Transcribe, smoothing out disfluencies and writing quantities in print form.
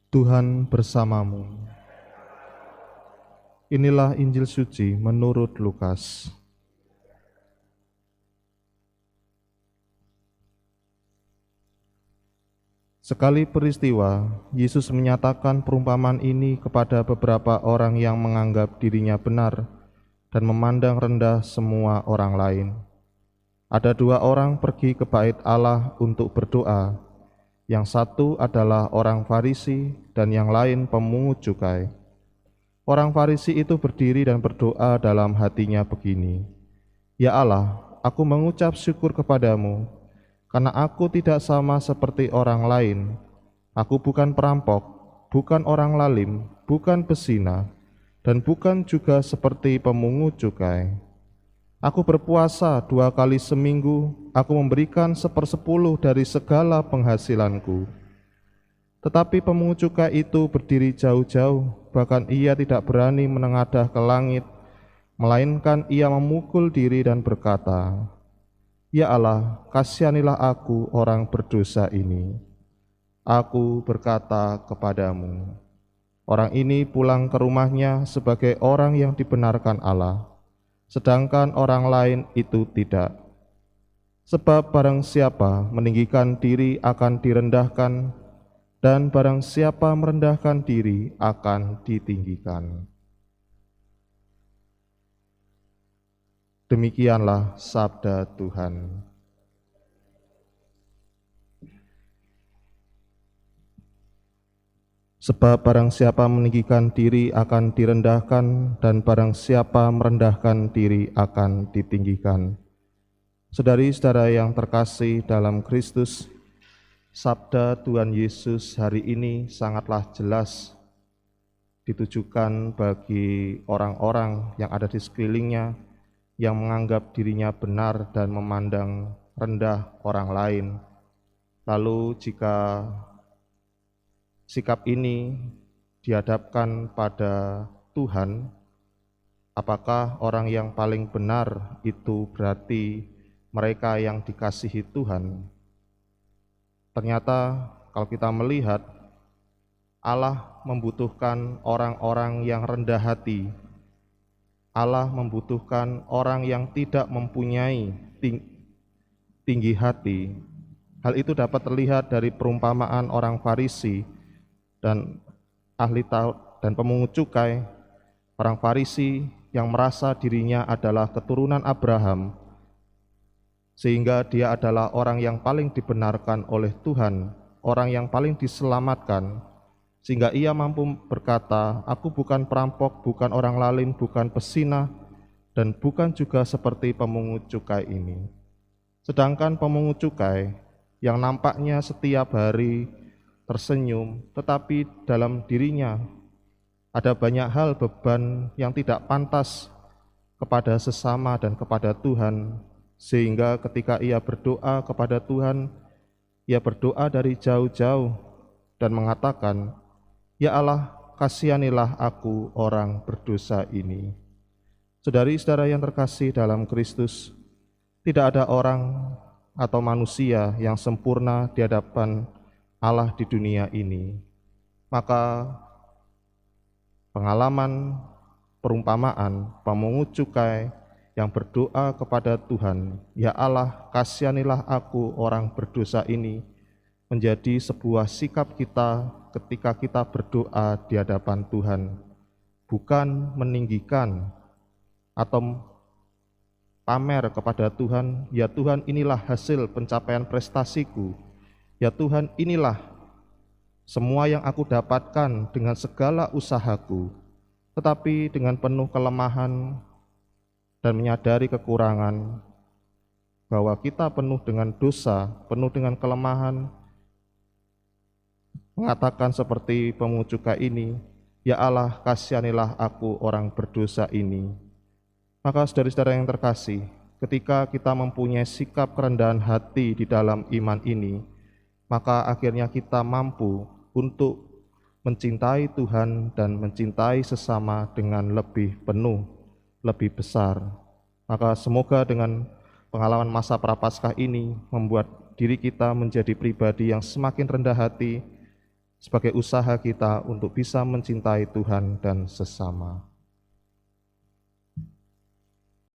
Tuhan bersamamu. Inilah Injil suci menurut Lukas. Sekali peristiwa, Yesus menyatakan perumpamaan ini kepada beberapa orang yang menganggap dirinya benar dan memandang rendah semua orang lain. Ada dua orang pergi ke bait Allah untuk berdoa. Yang satu adalah orang Farisi dan yang lain pemungut cukai. Orang Farisi itu berdiri dan berdoa dalam hatinya begini, "Ya Allah, aku mengucap syukur kepadamu, karena aku tidak sama seperti orang lain. Aku bukan perampok, bukan orang lalim, bukan pezina, dan bukan juga seperti pemungut cukai. Aku berpuasa 2 kali seminggu, aku memberikan 1/10 dari segala penghasilanku." Tetapi pemungut cukai itu berdiri jauh-jauh, bahkan ia tidak berani menengadah ke langit, melainkan ia memukul diri dan berkata, "Ya Allah, kasihanilah aku orang berdosa ini." Aku berkata kepadamu, orang ini pulang ke rumahnya sebagai orang yang dibenarkan Allah, sedangkan orang lain itu tidak. Sebab barang siapa meninggikan diri akan direndahkan, dan barang siapa merendahkan diri akan ditinggikan. Demikianlah sabda Tuhan. Sebab barang siapa meninggikan diri akan direndahkan, dan barang siapa merendahkan diri akan ditinggikan. Saudari-saudara yang terkasih dalam Kristus, sabda Tuhan Yesus hari ini sangatlah jelas ditujukan bagi orang-orang yang ada di sekelilingnya yang menganggap dirinya benar dan memandang rendah orang lain. Lalu jika sikap ini dihadapkan pada Tuhan, apakah orang yang paling benar itu berarti mereka yang dikasihi Tuhan? Ternyata kalau kita melihat, Allah membutuhkan orang-orang yang rendah hati. Allah membutuhkan orang yang tidak mempunyai tinggi hati. Hal itu dapat terlihat dari perumpamaan orang Farisi dan ahli Taurat dan pemungut cukai. Orang Farisi yang merasa dirinya adalah keturunan Abraham, sehingga dia adalah orang yang paling dibenarkan oleh Tuhan, orang yang paling diselamatkan, sehingga ia mampu berkata, "Aku bukan perampok, bukan orang lalim, bukan pezina, dan bukan juga seperti pemungut cukai ini." Sedangkan pemungut cukai yang nampaknya setiap hari tersenyum, tetapi dalam dirinya ada banyak hal beban yang tidak pantas kepada sesama dan kepada Tuhan, sehingga ketika ia berdoa kepada Tuhan, ia berdoa dari jauh-jauh dan mengatakan, "Ya Allah, kasihanilah aku orang berdosa ini." Saudari-saudara yang terkasih dalam Kristus, tidak ada orang atau manusia yang sempurna di hadapan Allah di dunia ini. Maka pengalaman perumpamaan pemungut cukai yang berdoa kepada Tuhan, "Ya Allah, kasihanilah aku orang berdosa ini," menjadi sebuah sikap kita ketika kita berdoa di hadapan Tuhan, bukan meninggikan atau pamer kepada Tuhan, "Ya Tuhan, inilah hasil pencapaian prestasiku. Ya Tuhan, inilah semua yang aku dapatkan dengan segala usahaku." Tetapi dengan penuh kelemahan dan menyadari kekurangan, bahwa kita penuh dengan dosa, penuh dengan kelemahan, mengatakan seperti pemungut cukai ini, "Ya Allah, kasihanilah aku orang berdosa ini." Maka saudara-saudara yang terkasih, ketika kita mempunyai sikap kerendahan hati di dalam iman ini, maka akhirnya kita mampu untuk mencintai Tuhan dan mencintai sesama dengan lebih penuh, lebih besar. Maka semoga dengan pengalaman masa Prapaskah ini membuat diri kita menjadi pribadi yang semakin rendah hati, sebagai usaha kita untuk bisa mencintai Tuhan dan sesama.